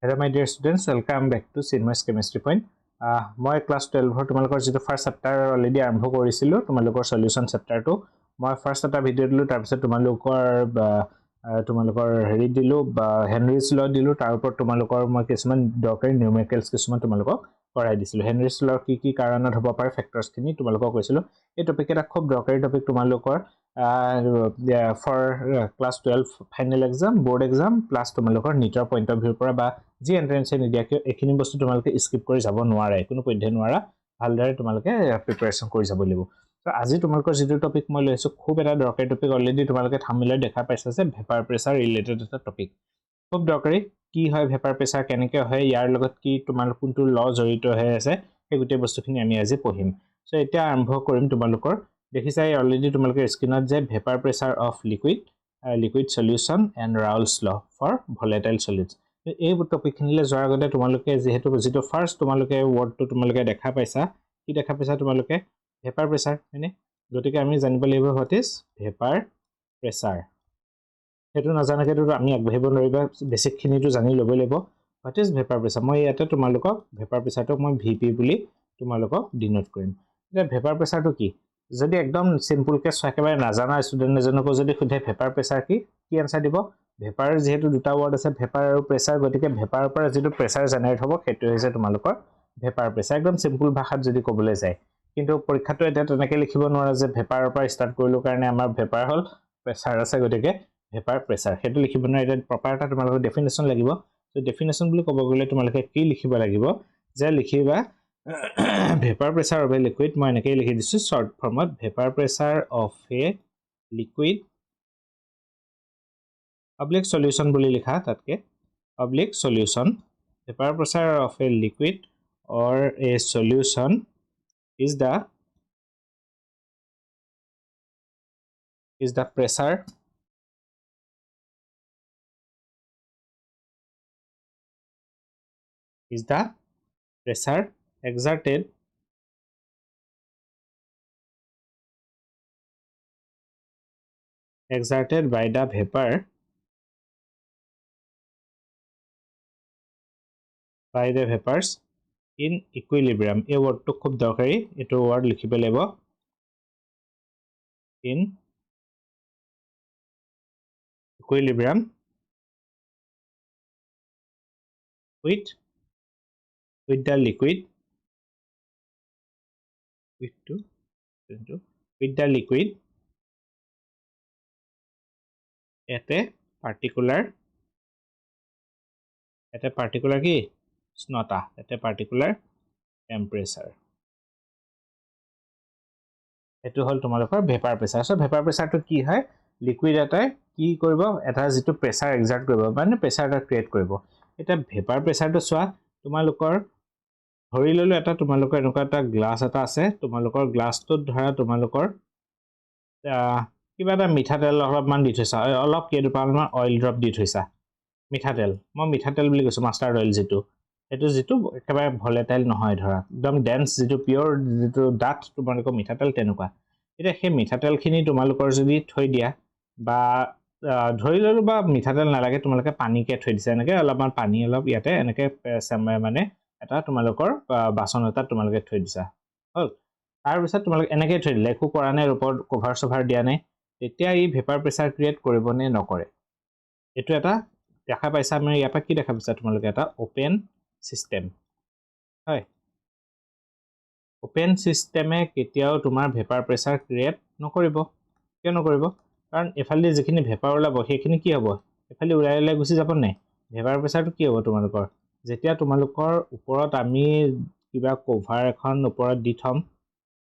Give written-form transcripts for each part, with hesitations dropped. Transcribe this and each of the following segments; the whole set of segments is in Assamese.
Hello my dear students, welcome back to Chinmoy's Chemistry Point. মই ক্লাস 12 তোমালোকৰ যেটো ফাৰ্স্ট চেপ্টাৰ অলৰেডি আৰম্ভ কৰিছিলো তোমালোকৰ সলিউশন চেপ্টাৰটো মই ফাৰ্স্ট এটা ভিডিও দিলো তাৰ পিছত তোমালোকৰ হেৰি দিলো বা হেনৰিজ ল দিলো তাৰ ওপৰত তোমালোকৰ মই কিছুমান দৰকাৰী নিউমেৰিকেলছ কিছুমান তোমালোকক কৰাই দিছিলো হেনৰিজ লৰ কি কাৰণত হ'ব পাৰে ফেক্টৰছ খিনি তোমালোকক কৈছিলো এই টপিক এটা খুব দৰকাৰী টপিক তোমালোকৰ for class 12 final exam board exam plus তোমালোকৰ নিটৰ পইণ্ট অফ ভিউৰ পৰা বা যি এন্ট্ৰেন্স নিদিয়া কিয় এখিনি বস্তু তোমালোকে স্কিপ কৰি যাব নোৱাৰে কোনো পধ্যে নোৱাৰা ভালদৰে তোমালোকে প্ৰিপাৰেচন কৰি যাব লাগিব তো আজি তোমালোকৰ যেটো টপিক মই লৈছো খুব এটা দৰকাৰী টপিক অলৰেডি তোমালোকে থাম্বনেইলত দেখা পাইছা যে ভেপাৰ প্ৰেছাৰ ৰিলেটেড এটা টপিক খুব দৰকাৰী কি হয় ভেপাৰ প্ৰেছাৰ কেনেকৈ হয় ইয়াৰ লগত কি তোমালোকৰ কোনটো ল জড়িত হৈ আছে এই গোটেই বস্তুখিনি আমি আজি পঢ়িম সো এতিয়া আৰম্ভ কৰিম তোমালোকৰ দেখিছাই অলৰেডি তোমালোকে স্ক্ৰিনত যে vapour pressure of liquid solution and Raoult's law for volatile সলিডছ এই টপিকখিনিলে যোৱাৰ আগতে তোমালোকে যেটো ফাৰ্স্ট তোমালোকে ওয়াৰ্ডটো তোমালোকে দেখা পাইছা কি দেখা পাইছা তোমালোকে ভেপাৰ প্ৰেছাৰ মানে গতিকে আমি জানিব লাগিব হোৱাট ইজ ভেপাৰ প্ৰেছাৰ হেতু নাজানাকেতো আমি আগবাঢ়িব নোৱাৰিবা বেসিকখিনিটো জানি ল'ব লাগিব হোৱাট ইজ ভেপাৰ প্ৰেছাৰ মই ইয়াতে তোমালোকক ভেপাৰ প্ৰেছাৰটো মই ভিপি বুলি তোমালোকক ডিনোট কৰিম এতিয়া ভেপাৰ প্ৰেছাৰটো কি যদি একদম সিম্পল কে একেবাৰে নাজানা ষ্টুডেন্ট এজনক যদি খুধে ভেপাৰ প্ৰেছাৰ কি আনসাৰ দিব ভেপাৰ যেহেতু দুটা ওয়াৰ্ড আছে ভেপাৰ আৰু প্ৰেছাৰ গতিকে ভেপাৰৰ পৰা যেটো প্ৰেছাৰ জেনাৰেট হ'ব সেইটো হৈছে তোমালোকৰ ভেপাৰ প্ৰেছাৰ একদম সিম্পল ভাষাত যদি ক'বলৈ যায় কিন্তু পৰীক্ষাটো এটা তেনেকৈ লিখিব নোৱাৰে যে ভেপাৰৰ পৰা স্টাৰ্ট কৰিলো কাৰণে আমাৰ ভেপাৰ হল প্ৰেছাৰ আছে গতিকে ভেপাৰ প্ৰেছাৰ হেতু লিখিব নোৱাৰে এটা প্ৰপাৰ এটা তোমালোকৰ ডেফিনেশন লাগিব তো ডেফিনেশন বুলি ক'ব গ'লে তোমালোকে কি লিখিব লাগিব যে লিখিবা vapor pressure of a liquid মই এনেকৈ লিখি দিছো short ফর্মত vapor pressure of a liquid public solution বুলি লিখা তাতকে public solution vapor pressure of a liquid or a solution is the pressure exerted by the vapor by the vapors in equilibrium এই ওয়ার্ডটো খুব দৰকাৰী এটো ওয়ার্ড লিখিব লাগিব in equilibrium with the liquid with the liquid at a particular কি উষ্ণতা at a particular temperature এটো হল তোমালোকৰ ভেপাৰ প্ৰেছাৰ সো ভেপাৰ প্ৰেছাৰটো কি হয় লিকুইড এটাই কি কৰিব এটা যেটো প্ৰেছাৰ এক্সাৰ্ট কৰিব মানে প্ৰেছাৰ এটা ক্ৰিয়েট কৰিব এটা ভেপাৰ প্ৰেছাৰটো সোৱা তোমালোকৰ ধৰি ললো এটা তোমালোকৰ এনেকুৱা এটা গ্লাস এটা আছে তোমালোকৰ গ্লাসটোত ধৰা তোমালোকৰ কিবা এটা মিঠাতেল অলপমান দি থৈছা অলপ কেইডোপালমান অইল ড্ৰপ দি থৈছা মিঠাতেল মই মিঠাতেল বুলি কৈছো মাষ্টাৰ্ড অইল যেটো একেবাৰে ভলেটাইল নহয় ধৰা একদম ডেন্স যেটো পিওৰ যেটো ডাট তোমালোকৰ মিঠাতেল তেনেকুৱা এটা সেই মিঠাতেলখিনি তোমালোকৰ যদি থৈ দিয়া বা ধৰি ললো বা মিঠাতেল নালাগে তোমালোকে পানীকে থৈ দিছা এনেকে অলপমান পানী অলপ ইয়াতে এনেকে মানে এটা তোমালোকৰ বাসন এটা তোমালোকে থৈ দিছা হল তাৰ পিছত তোমালোকে এনেকে থৈ দিলে একো কৰা নাই ওপৰত কভাৰ সভাৰ দিয়া নাই তেতিয়া এই ভেপাৰ প্ৰেছাৰ ক্ৰিয়েট কৰিব নে নকৰে এটো এটা দেখা পাইছা আমি ইয়াৰ পৰা কি দেখা পাইছা তোমালোকে এটা ওপেন সিস্টেম হয় ওপেন সিস্টেমে কেতিয়াও তোমাৰ ভেপাৰ প্ৰেছাৰ ক্ৰিয়েট নকৰিব কিয় নকৰিব কাৰণ এফালে যিখিনি ভেপাৰ ওলাব সেইখিনি কি হ'ব এফালে উৰাই গুচি যাব নাই ভেপাৰ প্ৰেছাৰটো কি হ'ব তোমালোকৰ যেতিয়া তোমালোকৰ ওপৰত আমি কিবা কভাৰ এখন ওপৰত দি থম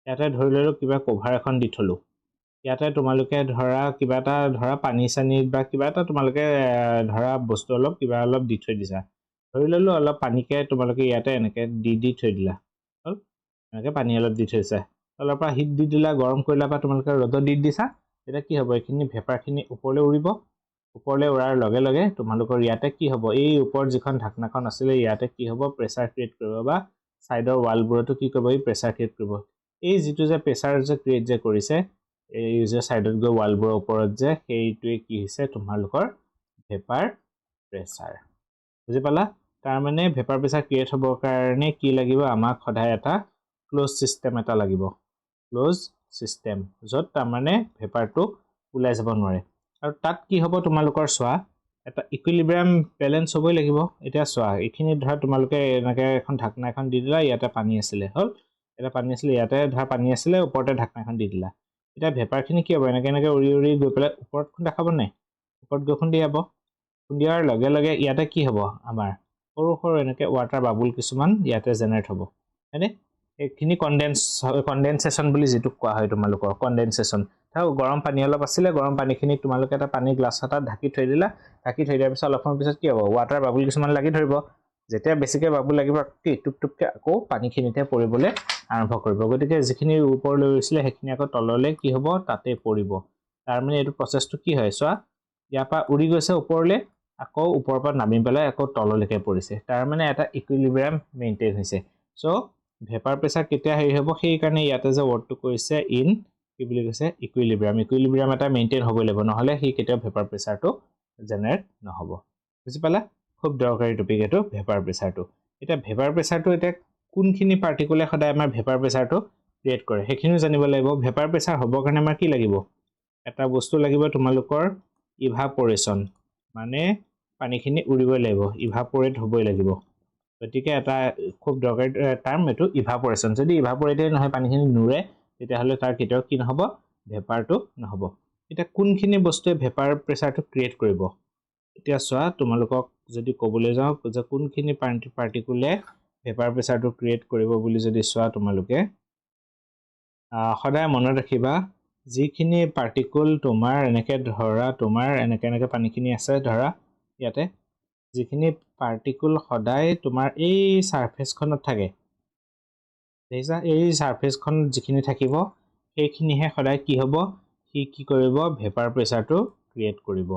ইয়াতে ধৰি ললো কিবা কভাৰ এখন দি থলো ইয়াতে তোমালোকে ধৰা কিবা এটা ধৰা পানী চানি বা কিবা এটা তোমালোকে ধৰা বস্তু অলপ কিবা অলপ দি থৈ দিছা ধৰি ললো অলপ পানীকে তোমালোকে ইয়াতে এনেকে দি থৈ দিলা হল এনেকে পানী অলপ দি থৈছা অলপ পৰা হিট দি দিলা গৰম কৰিলা বা তোমালোকে ৰ'দত দি দিছা এটা কি হ'ব এখিনি ভেপাৰখিনি ওপৰলৈ উৰিব ওপৰলৈ উৰাৰ লগে লগে তোমালোকৰ ইয়াতে কি হ'ব এই ওপৰ যিখন ঢাকনাখন আছিল ইয়াতে কি হ'ব প্ৰেছাৰ ক্ৰিয়েট কৰিব বা সাইডৰ ওয়ালবোৰটো কি কৰিব এই প্ৰেছাৰ ক্ৰিয়েট কৰিব এই যেটো যে প্ৰেছাৰ যে ক্ৰিয়েট যে কৰিছে এই যে সাইডত গৈ ওয়ালবোৰৰ ওপৰত যে সেইটোৱে কি হৈছে তোমালোকৰ ভেপাৰ প্ৰেছাৰ বুজি পালা তাৰ মানে ভেপাৰ প্ৰেছাৰ ক্ৰিয়েট হ'বৰ কাৰণে কি লাগিব আমাক সদায় এটা ক্লোজ সিস্টেম এটা লাগিব ক্লোজ সিস্টেম য'ত তাৰ মানে ভেপাৰটো ওলাই যাব নোৱাৰে আৰু তাত কি হ'ব তোমালোকৰ চোৱা এটা ইকুইলিব্ৰিয়াম বেলেন্স হ'বই লাগিব এতিয়া চোৱা এইখিনি ধৰা তোমালোকে এনেকৈ এখন ঢাকনা এখন দি দিলা ইয়াতে পানী আছিলে হ'ল এটা পানী আছিলে ইয়াতে ধৰা পানী আছিলে ওপৰতে ঢাকনা এখন দি দিলা এতিয়া ভেপাৰখিনি কি হ'ব এনেকৈ উৰি উৰি গৈ পেলাই ওপৰত খুন্দা খাব নাই ওপৰত গৈ খুন্দিয়াব খুন্দিয়াৰ লগে লগে ইয়াতে কি হ'ব আমাৰ সৰু সৰু এনেকৈ ৱাটাৰ বাবুল কিছুমান ইয়াতে জেনেৰেট হ'ব হয়নে এইখিনি কনডেনচেশ্যন বুলি যিটো কোৱা হয় তোমালোকৰ কনডেনচেশ্যন ধৰক গৰম পানী অলপ আছিলে গৰম পানীখিনি তোমালোকে এটা পানী গ্লাছ এটাত ঢাকি থৈ দিলা ঢাকি থৈ দিয়াৰ পিছত অলপ সময় পিছত কি হ'ব ৱাটাৰ বাবুল কিছুমান লাগি ধৰিব যেতিয়া বেছিকৈ বাবুল লাগিব টুপ টুপকৈ আকৌ পানীখিনিতে পৰিবলৈ আৰম্ভ কৰিব গতিকে যিখিনি ওপৰলৈ উৰিছিলে সেইখিনি আকৌ তললৈ কি হ'ব তাতে পৰিব তাৰ মানে এইটো প্ৰচেছটো কি হয় চোৱা ইয়াৰ পৰা উৰি গৈছে ওপৰলৈ আকৌ ওপৰৰ পৰা নামি পেলাই আকৌ তললৈকে পৰিছে তাৰ মানে এটা ইকুইলিব্ৰিয়াম মেইনটেইন হৈছে চ' ভেপাৰ প্ৰেছাৰ কেতিয়া হেৰি হ'ব সেইকাৰণে ইয়াতে যে ৱৰ্ডটো কৈছে ইন কি বুলি কৈছে ইকুইলিব্ৰিয়াম এটা মেইনটেইন হ'ব লাগিব নহ'লে সি কেতিয়াও ভেপাৰ প্ৰেছাৰটো জেনেৰেট নহ'ব বুজি পালা খুব দৰকাৰী টপিক এইটো ভেপাৰ প্ৰেছাৰটো এতিয়া ভেপাৰ প্ৰেছাৰটো এতিয়া কোনখিনি পাৰ্টিকুলে সদায় আমাৰ ভেপাৰ প্ৰেছাৰটো ক্ৰিয়েট কৰে সেইখিনিও জানিব লাগিব ভেপাৰ প্ৰেছাৰ হ'বৰ কাৰণে আমাৰ কি লাগিব এটা বস্তু লাগিব তোমালোকৰ ইভাপৰেশ্যন মানে পানীখিনি উৰিবই লাগিব ইভাপৰেট হ'বই লাগিব গতিকে এটা খুব দৰকাৰী টাৰ্ম এইটো ইভাপৰেশ্যন যদি ইভাপৰেটেই নহয় পানীখিনি নুৰে তেতিয়াহ'লে তাৰ কেতিয়াও কি নহ'ব ভেপাৰটো নহ'ব এতিয়া কোনখিনি বস্তুৱে ভেপাৰ প্ৰেছাৰটো ক্ৰিয়েট কৰিব এতিয়া চোৱা তোমালোকক যদি ক'বলৈ যাওঁ যে কোনখিনি পাৰ্টিকুলে ভেপাৰ প্ৰেছাৰটো ক্ৰিয়েট কৰিব বুলি যদি চোৱা তোমালোকে সদায় মনত ৰাখিবা যিখিনি পাৰ্টিকুল তোমাৰ এনেকৈ ধৰা তোমাৰ এনেকৈ পানীখিনি আছে ধৰা ইয়াতে যিখিনি পাৰ্টিকুল সদায় তোমাৰ এই ছাৰফেচখনত থাকে দেখিছা এই ছাৰফেচখনত যিখিনি থাকিব সেইখিনিহে সদায় কি হ'ব সি কি কৰিব ভেপাৰ প্ৰেছাৰটো ক্ৰিয়েট কৰিব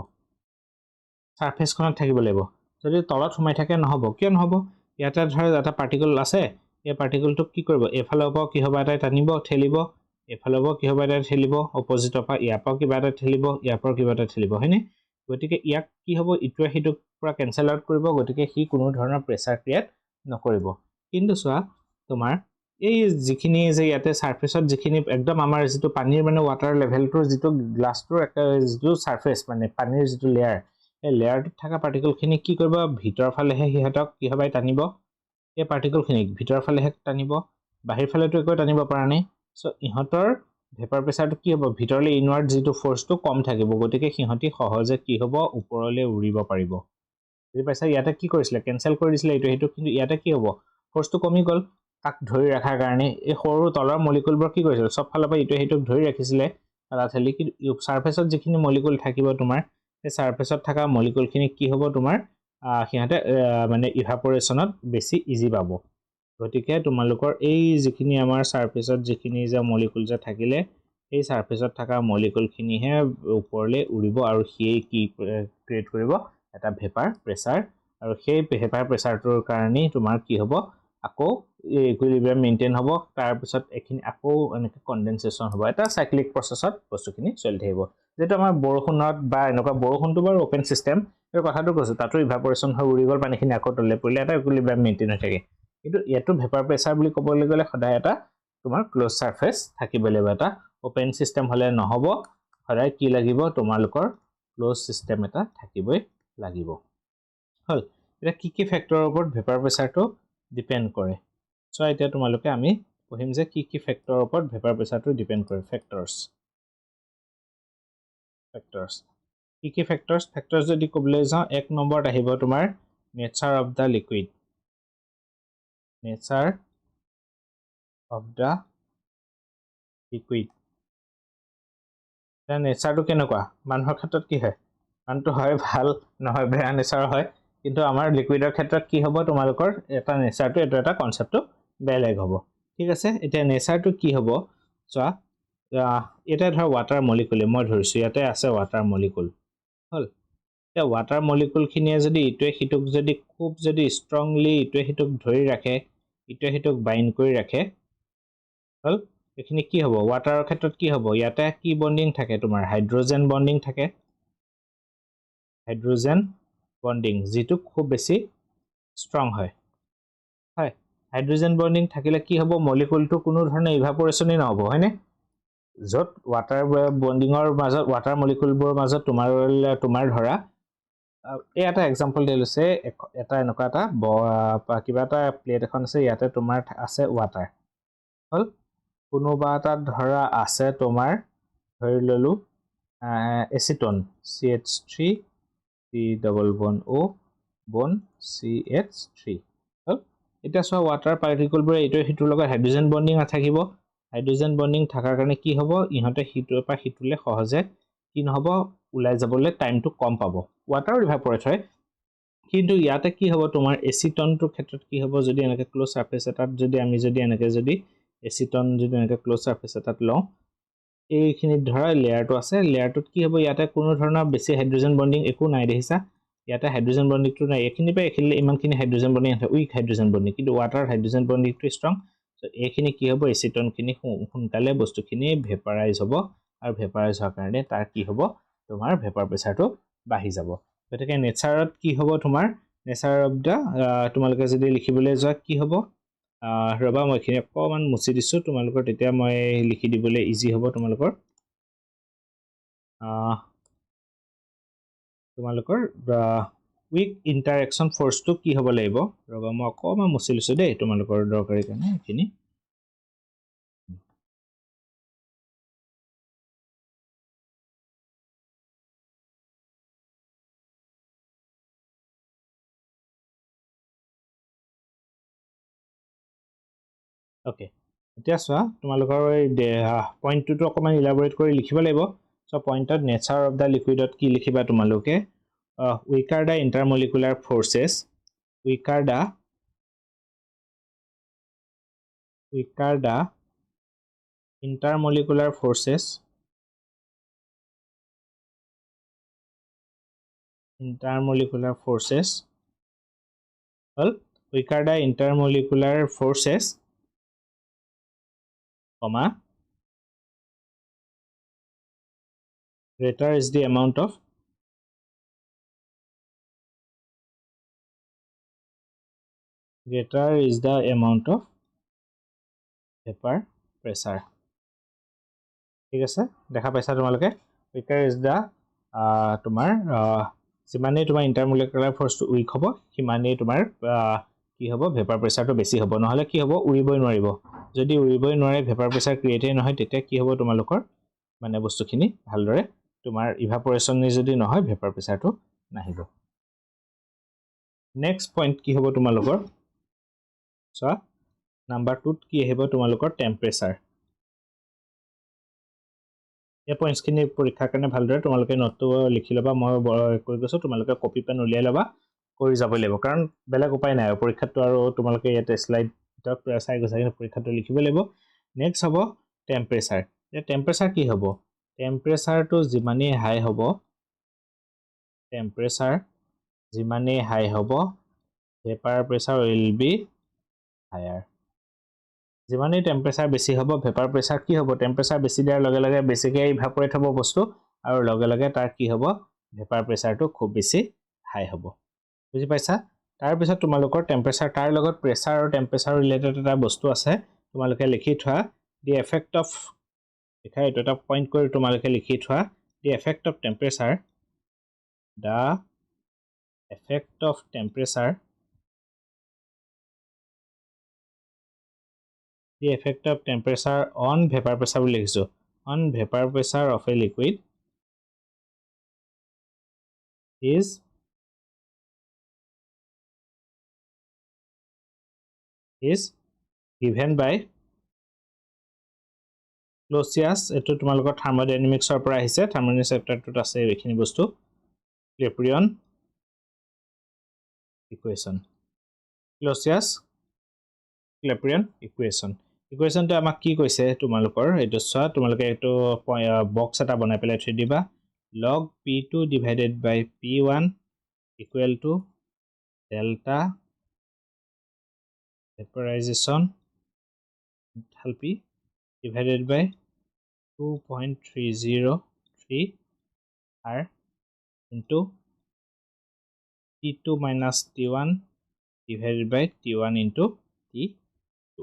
ছাৰফেচখনত থাকিব লাগিব যদি তলত সোমাই থাকে নহ'ব কিয় নহ'ব ইয়াতে ধৰা এটা পাৰ্টিকুল আছে এই পাৰ্টিকুলটোক কি কৰিব এইফালৰ পৰা কি হ'ব এটা টানিব ঠেলিব এইফালৰ পৰা কি হ'ব এটা ঠেলিব অপজিটৰ পৰা ইয়াৰ পৰা কিবা এটা ঠেলিব ইয়াৰ পৰা কিবা এটা ঠেলিব হয়নে গতিকে ইয়াক কি হ'ব ইটোৱে সিটোক পৰা কেঞ্চেল আউট কৰিব গতিকে সি কোনো ধৰণৰ প্ৰেছাৰ ক্ৰিয়েট নকৰিব কিন্তু চোৱা তোমাৰ এই যিখিনি যে ইয়াতে ছাৰফেচত যিখিনি একদম আমাৰ যিটো পানীৰ মানে ৱাটাৰ লেভেলটোৰ যিটো গ্লাছটোৰ একটা যিটো ছাৰফেচ মানে পানীৰ যিটো লেয়াৰ এই লেয়াৰটোত থকা পাৰ্টিকুলখিনি কি কৰিব ভিতৰৰ ফালেহে সিহঁতক কি হ'ব টানিব এই পাৰ্টিকুলখিনিক ভিতৰৰ ফালেহে টানিব বাহিৰ ফালেতো একো টানিব পৰা নাই চ' ইহঁতৰ ভেপাৰ প্ৰেছাৰটো কি হ'ব ভিতৰলৈ ইনৱাৰ্ড যিটো ফ'ৰ্চটো কম থাকিব গতিকে সিহঁতি সহজে কি হ'ব ওপৰলৈ উৰিব পাৰিব বুজি পাইছা ইয়াতে কি কৰিছিলে কেঞ্চেল কৰি দিছিলে এইটো সেইটো কিন্তু ইয়াতে কি হ'ব ফ'ৰ্চটো কমি গ'ল তাক ধৰি ৰখাৰ কাৰণে এই সৰু তলৰ মলিকুলবোৰ কি কৰিছিল চব ফালৰ পৰা ইটোৱে সিটোক ধৰি ৰাখিছিলে ঠেলি কিন্তু ছাৰফেচত যিখিনি মলিকুল থাকিব তোমাৰ সেই ছাৰফেচত থকা মলিকুলখিনি কি হ'ব তোমাৰ সিহঁতে মানে ইভাপৰেশ্যনত বেছি ইজি পাব গতিকে তোমালোকৰ এই যিখিনি আমাৰ ছাৰফেচত যিখিনি যে মলিকুল যে থাকিলে সেই ছাৰফেচত থকা মলিকুলখিনিহে ওপৰলৈ উৰিব আৰু সিয়ে কি ক্ৰিয়েট কৰিব এটা ভেপাৰ প্ৰেছাৰ আৰু সেই ভেপাৰ প্ৰেছাৰটোৰ কাৰণেই তোমাৰ কি হ'ব আকৌ ইকুইলিব্ৰিয়াম মেইনটেইন হ'ব তাৰপিছত এইখিনি আকৌ এনেকৈ কনডেনচেশ্যন হ'ব এটা চাইক্লিক প্ৰচেছত বস্তুখিনি চলি থাকিব যিহেতু আমাৰ বৰষুণত বা এনেকুৱা বৰষুণটো বাৰু অ'পেন ছিষ্টেম এই কথাটো কৈছোঁ তাতো ইভাপৰেশ্যন হৈ উৰি গ'ল পানীখিনি আকৌ তললৈ পৰিলে এটা ইকুইলিব্ৰিয়াম মেইনটেইন হৈ থাকে কিন্তু ইয়াতো ভেপাৰ প্ৰেছাৰ বুলি ক'বলৈ গ'লে সদায় এটা তোমাৰ ক্ল'জ ছাৰফেচ থাকিব লাগিব এটা অ'পেন ছিষ্টেম হ'লে নহ'ব সদায় কি লাগিব তোমালোকৰ ক্ল'জ ছিষ্টেম এটা থাকিবই লাগিব হ'ল এতিয়া কি ফেক্টৰৰ ওপৰত ভেপাৰ প্ৰেছাৰটো ডিপেণ্ড কৰে চ' এতিয়া তোমালোকে আমি পঢ়িম যে কি ফেক্টৰৰ ওপৰত ভেপাৰ প্ৰেছাৰটো ডিপেণ্ড কৰে ফেক্টৰ্ছ কি ফেক্টৰ্ছ যদি ক'বলৈ যাওঁ এক নম্বৰত আহিব তোমাৰ nature of the liquid nature of the liquid এতিয়া নেচাৰটো কেনেকুৱা মানুহৰ ক্ষেত্ৰত কি হয় মানুহটো হয় ভাল নহয় বেয়া নেচাৰ হয় কিন্তু আমাৰ লিকুইডৰ ক্ষেত্ৰত কি হ'ব তোমালোকৰ এটা নেচাৰটো এইটো এটা কনচেপ্টটো বেলেগ হ'ব ঠিক আছে এতিয়া নেচাৰটো কি হ'ব চোৱা এতিয়া ধৰ ৱাটাৰ মলিকুল মই ধৰিছোঁ ইয়াতে আছে ৱাটাৰ মলিকুল হ'ল এতিয়া ৱাটাৰ মলিকুলখিনিয়ে যদি ইটোৱে সিটোক যদি খুব যদি ষ্ট্ৰংলি ইটোৱে সিটোক ধৰি ৰাখে ইটোৱে সিটোক বাইণ্ড কৰি ৰাখে হ'ল এইখিনি কি হ'ব ৱাটাৰৰ ক্ষেত্ৰত কি হ'ব ইয়াতে কি বণ্ডিং থাকে তোমাৰ হাইড্ৰজেন বণ্ডিং থাকে হাইড্ৰজেন বণ্ডিং যিটো খুব বেছি ষ্ট্ৰং হয় হয় হাইড্ৰোজেন বন্ডিং থাকিলে কি হ'ব মলিকুলটো কোনো ধৰণে ইভাপৰেশ্যনেই নহ'ব হয়নে য'ত ৱাটাৰ বন্ডিঙৰ মাজত ৱাটাৰ মলিকুলবোৰৰ মাজত তোমাৰ ধৰা এই এটা এক্সাম্পল দিয়া লৈছে এটা এনেকুৱা এটা কিবা এটা প্লেট এখন আছে ইয়াতে তোমাৰ আছে ৱাটাৰ হ'ল কোনোবা এটা ধৰা আছে তোমাৰ ধৰি ল'লোঁ এচিটন CH3 C ডাবল বন O বন CH3 হ'ল এতিয়া চোৱা ৱাটাৰ পাৰ্টিকলবোৰে এইটোৰ সিটোৰ লগত হাইড্ৰোজেন বন্ডিং নাথাকিব হাইড্ৰোজেন বন্ডিং থকাৰ কাৰণে কি হ'ব ইহঁতে সিটোৰ পৰা সিটোলে সহজে কি নহ'ব ওলাই যাবলৈ টাইমটো কম পাব ৱাটাৰ ইভাপৰেট হয় কিন্তু ইয়াতে কি হ'ব তোমাৰ এচিটনটোৰ ক্ষেত্ৰত কি হ'ব যদি এনেকৈ ক্ল'জ ছাৰ্ফেচ এটাত যদি আমি যদি এনেকৈ যদি এচিটন যদি এনেকৈ ক্ল'জ ছাৰ্ফেচ এটাত লওঁ এইখিনিত ধৰা লেয়াৰটো আছে লেয়াৰটোত কি হ'ব ইয়াতে কোনো ধৰণৰ বেছি হাইড্ৰোজেন বন্ডিং একো নাই দেখিছা ইয়াতে হাইড্ৰোজেন বন্ডিংটো নাই এইখিনিৰ পৰা এইখিনি ইমানখিনি হাইড্ৰোজেন বন্ডিং আছে উইক হাইড্ৰোজেন বন্ডিং কিন্তু ৱাটাৰ হাইড্ৰোজেন বন্ডিংটো ষ্ট্ৰং এইখিনি কি হ'ব এচিটনখিনি সোনকালে বস্তুখিনি ভেপাৰাইজ হ'ব আৰু ভেপাৰাইজ হোৱাৰ কাৰণে তাৰ কি হ'ব তোমাৰ ভেপাৰ প্ৰেচাৰটো বাঢ়ি যাব গতিকে নেচাৰত কি হ'ব তোমাৰ নেচাৰ অফ দ্য তোমালোকে যদি লিখিবলৈ যোৱা কি হ'ব ৰবা মই এইখিনি অকণমান মুচি দিছোঁ তোমালোকৰ তেতিয়া মই লিখি দিবলৈ ইজি হ'ব তোমালোকৰ উইক ইণ্টাৰেকশ্যন ফ'ৰ্চটো কি হ'ব লাগিব ৰবা মই অকণমান মুচি লৈছোঁ দেই তোমালোকৰ দৰকাৰী কাৰণে এইখিনি অ'কে এতিয়া চোৱা তোমালোকৰ এই পইণ্টটোতো অকণমান ইলাবৰেট কৰি লিখিব লাগিব চ' পইণ্টত নেচাৰ অফ দ্য লিকুইডত কি লিখিবা তোমালোকে weaker the intermolecular forces weaker the intermolecular forces well weaker the intermolecular forces comma greater is the amount of vapor pressure ঠিক আছে দেখা পাইছা তোমালোকে weaker is the তোমাৰ যিমানেই তোমাৰ ইণ্টাৰমলিকুলাৰ ফ'ৰ্চটো উইক হ'ব সিমানেই তোমাৰ কি হ'ব ভেপাৰ প্ৰেচাৰটো বেছি হ'ব নহ'লে কি হ'ব উৰিবই নোৱাৰিব যদি উৰিবই নোৱাৰে ভেপাৰ প্ৰেচাৰ ক্ৰিয়েটেই নহয় তেতিয়া কি হ'ব তোমালোকৰ মানে বস্তুখিনি ভালদৰে তোমাৰ ইভাপৰেশ্যনে যদি নহয় ভেপাৰ প্ৰেচাৰটো নাহিব নেক্সট পইণ্ট কি হ'ব তোমালোকৰ চোৱা নাম্বাৰ 2ত কি আহিব তোমালোকৰ টেম্পাৰেচাৰ এই পইণ্টছখিনি পৰীক্ষাৰ কাৰণে ভালদৰে তোমালোকে নোটটো লিখি ল'বা মই কৈ গৈছোঁ তোমালোকে কপি পেন উলিয়াই ল'বা কৰি যাব লাগিব কাৰণ বেলেগ উপায় নাই পৰীক্ষাটো আৰু তোমালোকে ইয়াতে শ্লাইডত চাই গৈছা কিন্তু পৰীক্ষাটো লিখিব লাগিব নেক্সট হ'ব টেম্পাৰেচাৰ এতিয়া টেম্পাৰেচাৰ কি হ'ব টেম্পাৰেচাৰটো যিমানেই হাই হ'ব vapour pressure will be higher যিমানেই টেম্পাৰেচাৰ বেছি হ'ব ভেপাৰ প্ৰেচাৰ কি হ'ব টেম্পাৰেচাৰ বেছি দিয়াৰ লগে লগে বেছিকৈ ইভাপৰেট হ'ব বস্তু আৰু লগে লগে তাৰ কি হ'ব ভেপাৰ প্ৰেচাৰটো খুব বেছি হাই হ'ব বুজি পাইছা তাৰপিছত তোমালোকৰ টেম্পাৰেচাৰ তাৰ লগত প্ৰেচাৰ আৰু টেম্পাৰেচাৰ ৰিলেটেড এটা বস্তু আছে তোমালোকে লিখি থোৱা দি এফেক্ট অফ লিখা এইটো এটা পইণ্ট কৰি তোমালোকে লিখি থোৱা the effect of temperature the effect of temperature on vapor pressure বুলি লিখিছোঁ on vapor pressure of a liquid is given by ক্ল'ছিয়াছ এইটো তোমালোকৰ থাৰ্মোডাইনামিক্সৰ পৰা আহিছে থাৰ্মোডাইনামিক্স চেপ্টাৰটোত আছে এইখিনি বস্তু ক্লেপিয়ন ইকুৱেশ্যন ইকুৱেশ্যনটো আমাক কি কৈছে তোমালোকৰ এইটো চোৱা তোমালোকে এইটো বক্স এটা বনাই পেলাই থৈ দিবা log P2 divided by P1 equal to delta vaporization enthalpy divided by 2.303 R into T2 minus T1 divided by T1 into T2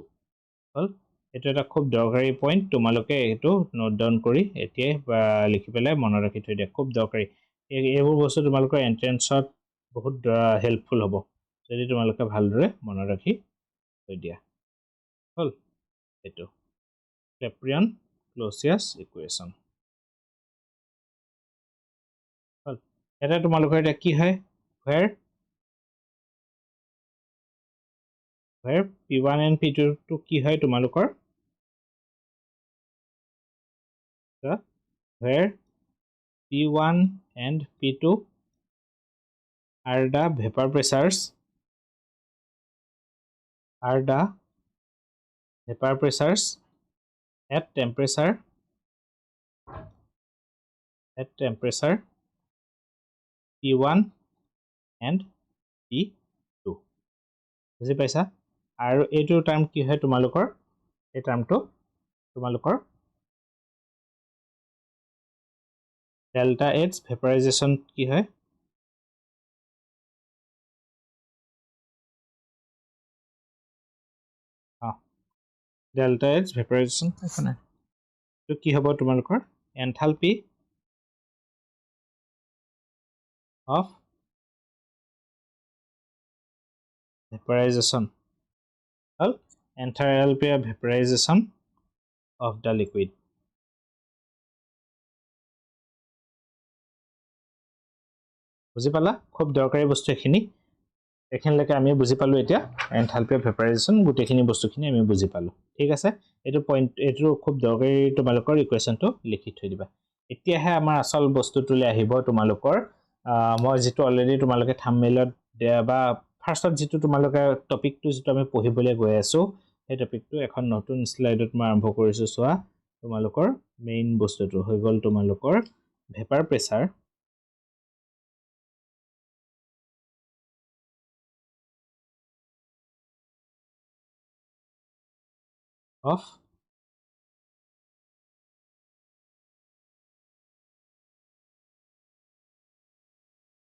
হল এটা এটা খুব দৰকাৰী পইণ্ট তোমালোকে এইটো নোট ডাউন কৰি এতিয়াই লিখি পেলাই মনত ৰাখি থৈ দিয়া খুব দৰকাৰী এইবোৰ বস্তু তোমালোকৰ এন্ট্ৰেন্সত বহুত হেল্পফুল হ'ব যদি তোমালোকে ভালদৰে মনত ৰাখি থৈ দিয়া হল এইটো ক্লেপিয়ান ক্লছিয়াছ ইকুৱেশ্যন হল এটা তোমালোকৰ এটা কি হয় where P1 and P2 to কি হয় তোমালোকৰ where P1 and P2 are the vapor pressures at temperature P1 and P2 বুজি পাইছা আৰু এইটো টাৰ্ম কি হয় তোমালোকৰ এই টাৰ্মটো তোমালোকৰ ডেল্টা H ভেপাৰাইজেশ্যন কি হয় ডেল্টা H ভেপাৰাইজেশ্যন এখানে তো কি হ'ব তোমালোকৰ enthalpy of vaporization well enthalpy of vaporization of the liquid বুজি পালা খুব দৰকাৰী বস্তু এখিনি এখানলৈকে আমি বুজি পালো এতিয়া এনথালপি অফ ভেপাৰাইজেশ্যন গোটেইখিনি বস্তুখিনি আমি বুজি পালো ঠিক আছে এইটো পইণ্ট এইটো খুব দৰকাৰী তোমালোকৰ ইকুৱেশ্যনটো লিখি থৈ দিবা এতিয়াহে আমাৰ আসল বস্তুটোলৈ আহিব তোমালোকৰ মই যেটো অলৰেডি তোমালোকে থাম্বনেইলত বা ফাৰ্ষ্টত যেটো তোমালোকে টপিকটো যেটো আমি পঢ়িবলৈ গৈ আছো এই টপিকটো এখন নতুন স্লাইডত মই আৰম্ভ কৰিছো চোৱা তোমালোকৰ মেইন বস্তুটো হৈ গল তোমালোকৰ vapour pressure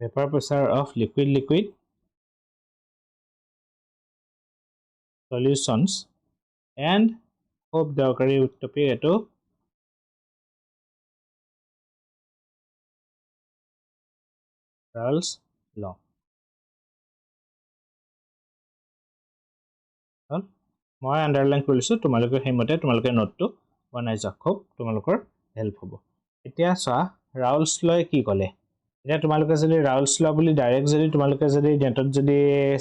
of liquid solutions and খুব দৰকাৰী টপিক এটো Raoult's law মই আন্ডাৰলাইন কৰিছো তোমালোকে হেমতে তোমালোকে নোটটো বনাই যাওক খুব তোমালোকৰ হেল্প হ'ব এতিয়া চোৱা Raoult's law কি ক'লে এতিয়া তোমালোকে যদি Raoult's law বুলি ডাইৰেক্ট যদি তোমালোকে যদি নেটত যদি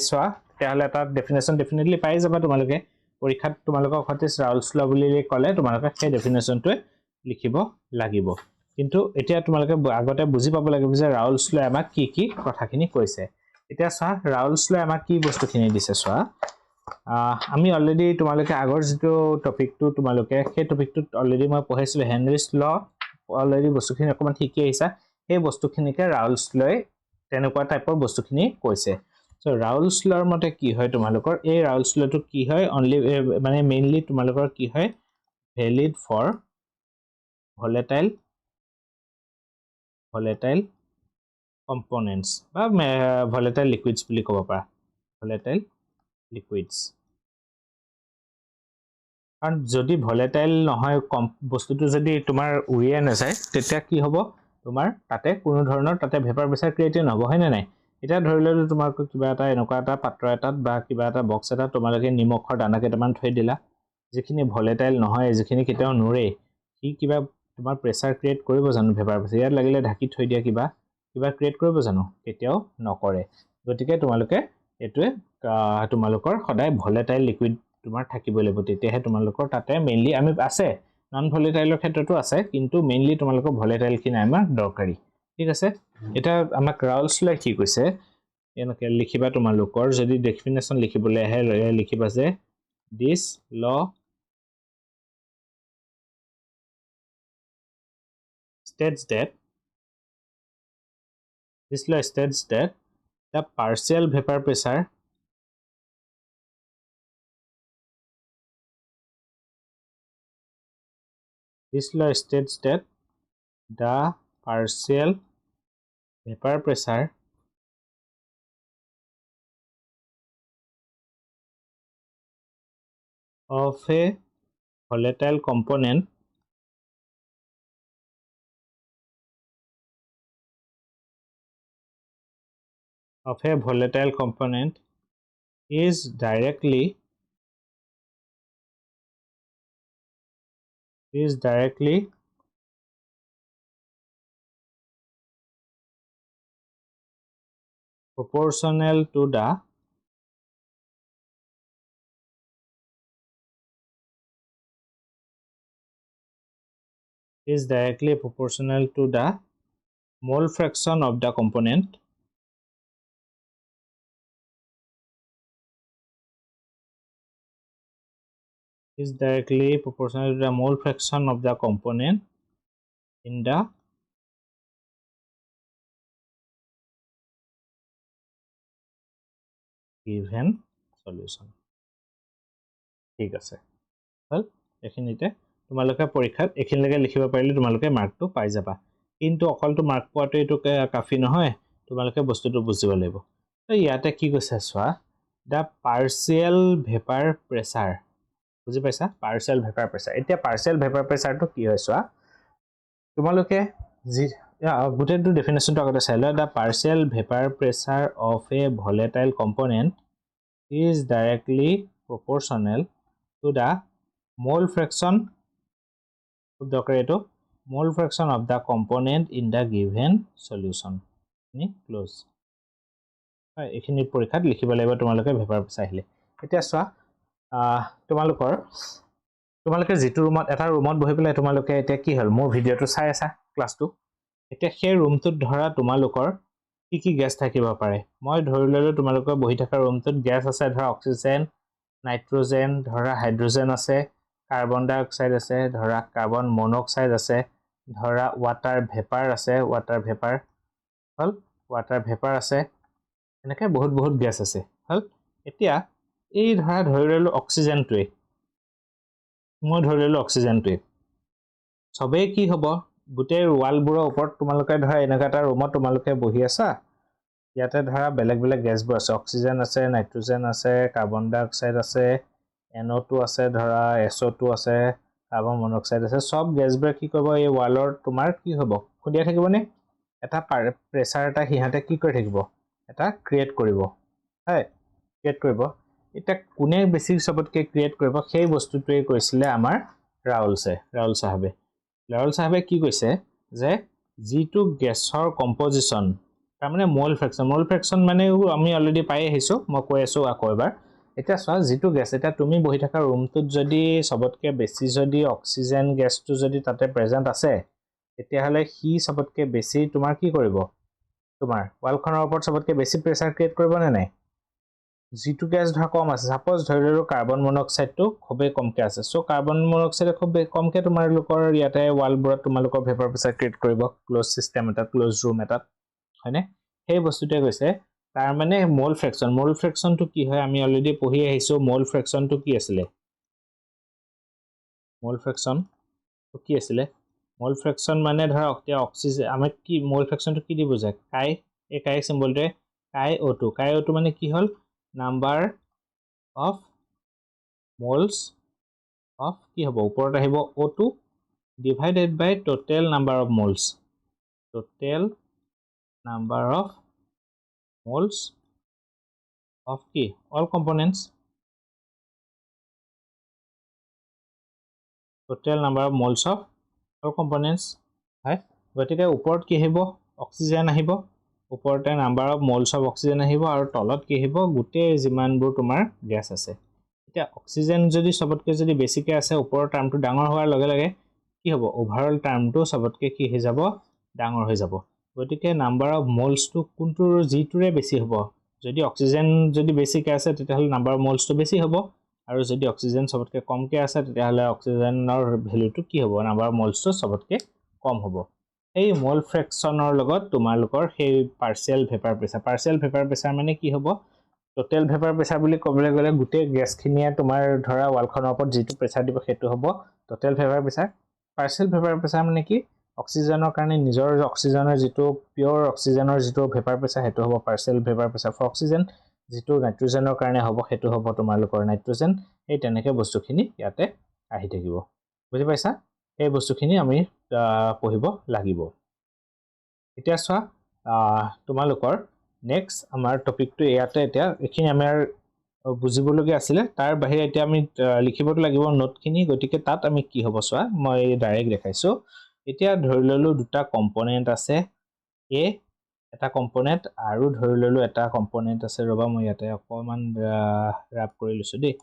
চোৱা তেতিয়াহলে এটা ডেফিনেশ্যন ডেফিনেটলি পাই যাবা তোমালোকে পৰীক্ষাত তোমালোকক হতে Raoult's law বুলি ক'লে তোমালোকে সেই ডেফিনেশ্যনটো লিখিব লাগিব কিন্তু এতিয়া তোমালোকে আগতে বুজি পাব লাগিব যে Raoult's law আমাক কি কি কথাখিনি কৈছে এতিয়া চোৱা Raoult's law আমাক কি বস্তুখিনি দিছে চোৱা আমি অলৰেডি তোমালোকে আগৰ যেটো টপিকটো তোমালোকে সেই টপিকটোত অলৰেডি মই পঢ়াইছিলো হেনৰি's law অলৰেডি বস্তুখিনি অকমান ঠিকই আহিছা এই বস্তুখিনিকে Raoult's law তেনেকুৱা টাইপৰ বস্তুখিনি কৈছে সো Raoult's law মতে কি হয় তোমালোকৰ এই Raoult's law টো কি হয় অনলি মানে মেইনলি তোমালোকৰ কি হয় ভ্যালিড ফৰ volatile components বা volatile liquids বুলি ক'ব পাৰা volatile liquids কাৰণ যদি volatile নহয় বস্তুটো যদি তোমাৰ উৰিয়ে নাযায় তেতিয়া কি হ'ব তোমাৰ তাতে কোনো ধৰণৰ তাতে ভেপাৰ প্ৰেছাৰ ক্ৰিয়েট নহব হয় না নাই এটা ধৰিলে তোমাৰ কিবা এটা এনেকুৱা এটা পাত্ৰ এটাত বা কিবা এটা বক্স এটা তোমালোকে নিমখৰ দানা কেইটামান থৈ দিলা যিখিনি volatile নহয় যিখিনি কেতিয়াও নুৰে কি কিবা তোমাৰ প্ৰেছাৰ ক্ৰিয়েট কৰিব জানো ভেপাৰ প্ৰেছাৰ ইয়াত লাগিলে ঢাকি থৈ দিয়া কিবা ক্ৰিয়েট কৰিব জানো কেতিয়াও নকৰে গতিকে তোমালোকে এটোৱে তোমালোকৰ সদায় volatile liquid তোমাৰ থাকিব লাগিব তেতিয়াহে তোমালোকৰ তাতে মেইনলি আমি আছে নন ভলেটাইলৰ ক্ষেত্ৰটো আছে কিন্তু মেইনলি তোমালোকৰ ভলেটাইল কিনা আমাৰ দৰকাৰী ঠিক আছে এটা আমাক Raoult's law কি কৈছে এনেকে লিখিবা তোমালোকৰ যদি ডেফিনেশ্যন লিখিবলৈ আহে লিখিবা যে this law states that the partial vapor pressure this law states that the partial vapor pressure of a volatile component is directly proportional to the mole fraction of the component in the given solution. ঠিক আছে হল এখিনিতে তোমালোকে পৰীক্ষাত এখিনিলৈকে লিখিব পাৰিলে তোমালোকে মাৰ্কটো পাই যাবা কিন্তু অকলটো মাৰ্ক পোৱাটো এইটো কাফি নহয় তোমালোকে বস্তুটো বুজিব লাগিব তো ইয়াতে কি কৈছে চোৱা দা পাৰ্চিয়েল ভেপাৰ প্ৰেছাৰ বুজি পাইছা পাৰ্চিয়েল ভেপাৰ প্ৰেছাৰ এতিয়া পাৰ্চিয়েল ভেপাৰ প্ৰেছাৰটো কি হয় চোৱা তোমালোকে গোটেইটো ডেফিনেশ্যনটো আগতে চাই লোৱা the partial vapour pressure of a volatile component is directly proportional to the mole fraction of the component in the given solution. Close. এইখিনি পৰীক্ষাত লিখিব লাগিব তোমালোকে ভেপাৰ প্ৰেছাৰ আহিলে এতিয়া চোৱা তোমালোকে যেটো ৰুমত এটা ৰুমত বহি পেলাই তোমালোকে এতিয়া কি হল মোৰ ভিডিওটো চাই আছা ক্লাছটো এতিয়া সেই ৰুমটোত ধৰা তোমালোকৰ কি গ্যাস থাকিব পাৰে মই ধৰি ললো তোমালোকৰ বহি থকা ৰুমটোত গ্যাস আছে ধৰা অক্সিজেন নাইট্ৰোজেন ধৰা হাইড্ৰোজেন আছে কাৰ্বন ডাই অক্সাইড আছে ধৰা কাৰ্বন মনোক্সাইড আছে ধৰা ওয়াটাৰ ভেপাৰ আছে ওয়াটাৰ ভেপাৰ আছে এনেকৈ বহুত গ্যাস আছে হল এতিয়া এই ধৰি ললো অক্সিজেনটোৱে মই ধৰি ললো অক্সিজেনটোৱে সবেই কি হ'ব গোটেই ওয়ালবোৰৰ ওপৰত তোমালোকে ধৰা এনেকা এটা ৰুমত তোমালোকে বহি আছা ইয়াতে ধৰা বেলেগ গেছবোৰ আছে অক্সিজেন আছে নাইট্ৰোজেন আছে কাৰ্বন ডাই অক্সাইড আছে NO2 আছে ধৰা SO2 আছে কাৰ্বন মনোক্সাইড আছে সব গেছবোৰ কি কৰিব এই ওয়ালৰ তোমাৰ কি হ'ব খুদিয়া থাকিবনে এটা প্ৰেছাৰ এটা হিহাতে কি কৰি থাকিব এটা ক্ৰিয়েট কৰিব এটা কোনে বেছি সবতকে ক্ৰিয়েট কৰিব সেই বস্তুটোৱে কৈছিলে আমাৰ ৰাহুল সাহেবে কি কৈছে যে জিটো গেছৰ কম্পোজিশন তাৰমানে মোল ফ্ৰেকশন মানে আমি অলৰেডি পাই আহিছো মই কৈ আছো আকৌ এবাৰ এটা চোৱা জিটো গেছ এটা তুমি বহি থকা ৰুমটোত যদি সবতকে বেছি যদি অক্সিজেন গেছটো যদি তাতে প্ৰেজেন্ট আছে তেতিয়া হলে হি সবতকে বেছি তোমাৰ কি কৰিব তোমাৰ ওয়ালখনৰ ওপৰত সবতকে বেছি প্ৰেছাৰ ক্ৰিয়েট কৰিব নে নাই জিটো গ্যাস ধৰা কম আছে সাপোজ ধৰি ললো কাৰ্বন মনোক্সাইডটো খুবেই কমকে আছে সো কাৰ্বন মনোক্সাইড খুব কমকে তোমালোকৰ ইয়াতে ওয়ালবোৰত তোমালোকৰ ভেপাৰ প্ৰেছাৰ ক্ৰিয়েট কৰিব ক্লোজ সিস্টেম এটা ক্লোজ ৰুম এটা হয়নে সেই বস্তুটোৱে কৈছে তাৰ মানে মোল ফ্ৰেকশনটো কি হয় আমি অলৰেডি পঢ়ি আহিছো মোল ফ্ৰেকশনটো কি আছিলে মোল ফ্ৰেকশন মানে ধৰা অক্সিজেন আমাক কি মোল ফ্ৰেকশনটো কি দি বুজায় কাই সিম্বলটোৱে কাই O2 মানে কি হল নাম্বাৰ অফ মোলস অফ কি হ'ব ওপৰত আহিব O2 divided by total number of moles of কি all components total number of moles of all components হয় গতিকে ওপৰত কি আহিব অক্সিজেন আহিব ওপৰতে number of moles of oxygen আহিব আৰু তলত কি আহিব গোটেই যিমানবোৰ তোমাৰ গ্যাস আছে এতিয়া অক্সিজেন যদি সবতকে যদি বেছিকে আছে ওপৰৰ টাৰ্মটো ডাঙৰ হোৱাৰ লগে লগে কি হ'ব ওভাৰঅল টাৰ্মটো সবতকে কি হৈ যাব ডাঙৰ হৈ যাব গতিকে নাম্বাৰ অফ মোলসটো কোনটোৰ জিটোৰে বেছি হ'ব যদি অক্সিজেন যদি বেছিকে আছে তেতিয়াহলে নাম্বাৰ অফ মোলসটো বেছি হ'ব আৰু যদি অক্সিজেন সবতকে কমকে আছে তেতিয়াহলে অক্সিজেনৰ ভ্যালুটো কি হ'ব নাম্বাৰ অফ মোলসটো সবতকে কম হ'ব এই মোল ফ্ৰেকশনৰ লগত তোমালোকৰ সেই পাৰ্চিয়েল ভেপাৰ প্ৰেছাৰ মানে কি হ'ব টোটেল ভেপাৰ প্ৰেছাৰ বুলি ক'বলৈ গ'লে গোটেই গ্যাসখিনিয়ে তোমাৰ ধৰা ওয়ালখনৰ ওপৰত যেটো প্ৰেছাৰ দিব সেইটো হ'ব total vapour pressure partial vapour pressure মানে কি অক্সিজেনৰ কাৰণে নিজৰ অক্সিজেনৰ যেটো পিওৰ অক্সিজেনৰ যেটো ভেপাৰ প্ৰেছাৰ সেইটো হ'ব partial vapour pressure for oxygen যেটো নাইট্ৰোজেনৰ কাৰণে হ'ব হেতু হ'ব তোমালোকৰ নাইট্ৰোজেন এই তেনেকে বস্তুখিনি ইয়াতে আহি থাকিব বুজি পাইছা এই বস্তুখিনি আমি পঢ়িব লাগিব এতিয়া চোৱা তোমালোকৰ নেক্সট আমাৰ টপিকটো ইয়াতে এতিয়া এখিনি আমাৰ বুজিবলগীয়া আছিল তাৰ বাহিৰে এতিয়া আমি লিখিবটো লাগিব নোটখিনি গতিকে তাত আমি কি হ'ব চোৱা মই ডাইৰেক্ট দেখাইছো এতিয়া ধৰি ললো দুটা কম্পোনেন্ট আছে এ এটা কম্পোনেন্ট আৰু ধৰি ললো এটা কম্পোনেন্ট আছে ৰবা মই ইয়াতে অকমান ৰাপ কৰি লৈছো দেই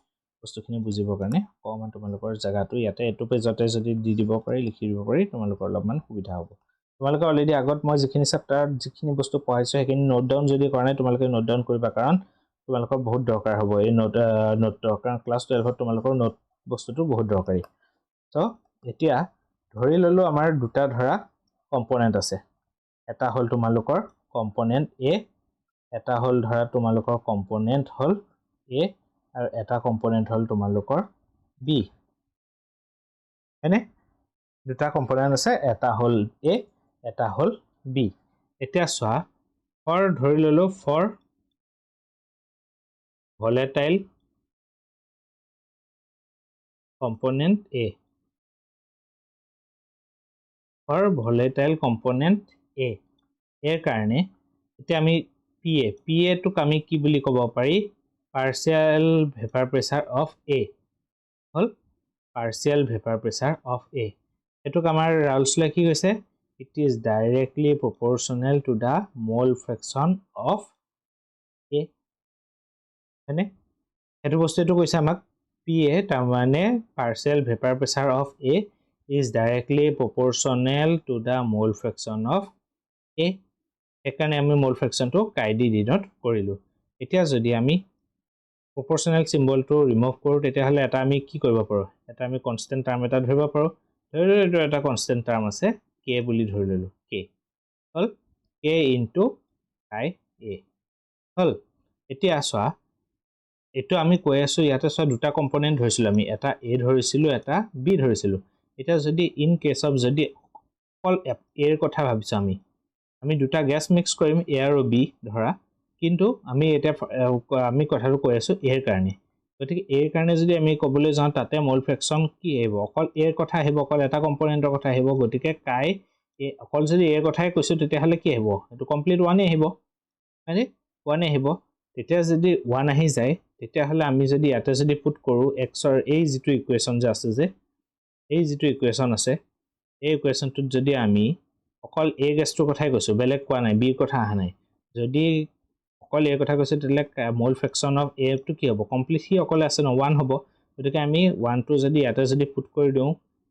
বস্তুখিনি বুজিবৰ কাৰণে অকমান তোমালোকৰ জায়গাটো ইয়াতে এটো পেজতে যদি দি দিব পাৰি লিখি দিব পাৰি তোমালোকৰ অলপমান সুবিধা হ'ব তোমালোকে অলৰেডি আগত মই যিখিনি চেপ্টাৰত যিখিনি বস্তু পঢ়াইছো সেইখিনি নোট ডাউন যদি কৰা নাই তোমালোকে নোট ডাউন কৰিবা কাৰণ তোমালোকৰ বহুত দৰকাৰ হ'ব এই নোট কাৰণ ক্লাস 12ত তোমালোকৰ নোট বস্তুটো বহুত দৰকাৰী তো এতিয়া ধৰি ললো আমাৰ দুটা ধৰা কম্পোনেন্ট আছে এটা হল তোমালোকৰ কম্পোনেন্ট এ এটা হল ধৰা তোমালোকৰ কম্পোনেন্ট হল এ আৰু এটা কম্পোনেন্ট হল তোমালোকৰ বি এনে দুটা কম্পোনেন্ট আছে এটা হল এ এটা হল বি এতিয়া চোৱা ফৰ ধৰি ললো for volatile component A for volatile component A এৰ কাৰণে এটা আমি PA টুক আমি কি বুলি কব পাৰি partial vapor pressure of A hall partial vapor pressure of A এটুক আমাৰ rules লে কি কৈছে it is directly proportional to the mole fraction of A হয়নে এটো বস্তুটো কৈছে আমাক PA তাৰ মানে partial vapor pressure of A is directly proportional to the mole fraction of A এখানে আমি mole fraction টো কাইডি ডিনোট কৰিলো এতিয়া যদি আমি proportional symbol টো ৰিমুভ কৰো তেতিয়া হলে এটা আমি কি কৰিব পাৰো এটা আমি কনস্ট্যান্ট টাৰ্ম এটা ধৰিব পাৰো ধৰিলো এটা কনস্ট্যান্ট টাৰ্ম আছে k বুলি ধৰি ললো k hall k into i a হল এতিয়া চোৱা এটো আমি কৈ আছো ইয়াতে চোৱা দুটা কম্পোনেন্ট ধৰিছিল আমি এটা a ধৰিছিলো এটা b ধৰিছিলো এটা যদি ইন কেস অফ যদি অকল a এৰ কথা ভাবিছো আমি দুটা গ্যাস মিক্স কৰিম a আৰু b ধৰা কিন্তু আমি এটা আমি কথাটো কৈ আছো a এৰ কাৰণে গতিকে a এৰ কাৰণে যদি আমি কবলৈ যাও তাতে মোল ফ্ৰেকশন কি আহিব অকল a এৰ কথা আহিব অকল এটা কম্পোনেন্টৰ কথা আহিব গতিকে কাই অকল যদি a এর কথাই কৈছো তেতিয়া হলে কি আহিব এটো কমপ্লিট 1 আহিব মানে 1 আহিব তেতিয়া যদি 1 আহি যায় তেতিয়া হলে আমি যদি ইয়াতে যদি পুট কৰো x ৰ এই যেটো ইকুৱেচন যে আছে যে এই যেটো ইকুৱেচন আছে এই ইকুৱেচনটোত যদি আমি অকল a গ্যাসটোৰ কথাই কৈছো বেলেগ কোৱা নাই b কথা আহা নাই যদি অকল a কথা কৈছো তেলে মোল ফ্ৰেকশন অফ a টো কি হ'ব কমপ্লিট হি অকল আছে ন 1 হ'ব গতিকে আমি 1 টো যদি ইয়াতে যদি পুট কৰি দিও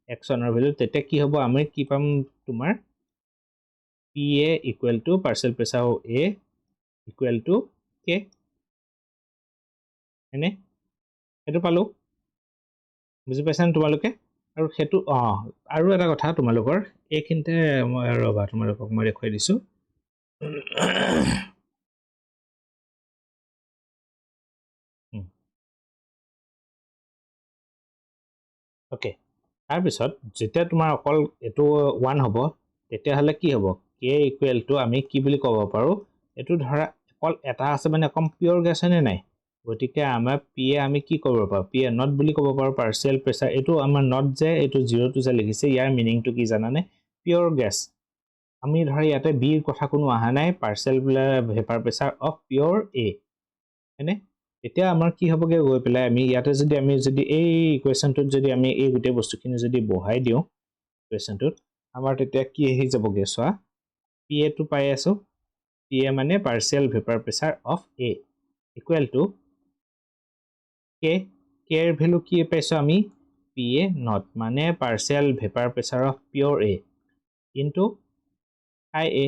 x ৰ ভ্যালু তেতে কি হ'ব আমি কি পাম তোমাৰ PA equal to partial pressure of A equal to K এনে এটো পালো বুজি পাইছান তোমালোকে আৰু হেতু আৰু এটা কথা তোমালোকৰ এইখিনতে মই ৰবা তোমালোকক মই দেখুৱাই দিছো ওকে তাৰ পিছত যেতিয়া তোমাৰ অকল এটো 1 হ'ব তেতিয়া হলে কি হ'ব k equal to আমি কি বুলি ক'ব পাৰো এটো ধৰা অকল এটা আছে মানে কম পিওৰ গ্যাস নে নাই গতিকে আমাৰ p আমি কি কৰিব পাৰো p নট বুলি ক'ব পাৰো পাৰ্শিয়াল প্ৰেসাৰ এটো আমাৰ নট যে এটো 0 টু যে লিখিছে ইয়াৰ মিনিং টো কি জানানে পিওৰ গ্যাস আমি ধৰা ইয়াতে b এৰ কথা কোনো আহা নাই পাৰ্শিয়াল ভেপাৰ প্ৰেসাৰ অফ পিওৰ a এনে এতিয়া আমাৰ কি হ'বগে গৈ পেলাই আমি ইয়াতে যদি এই ইকুৱেচনটোত যদি আমি এই গুটে বস্তুখিনি যদি বহাই দিও ইকুৱেচনটোত আমাৰ তেতিয়া কি আহি যাবগে সোৱা PA টো পাই আছো PA মানে partial vapour pressure of A equal to K এর ভ্যালু কি পাইছো আমি PA নট মানে partial vapour pressure of pure A into IA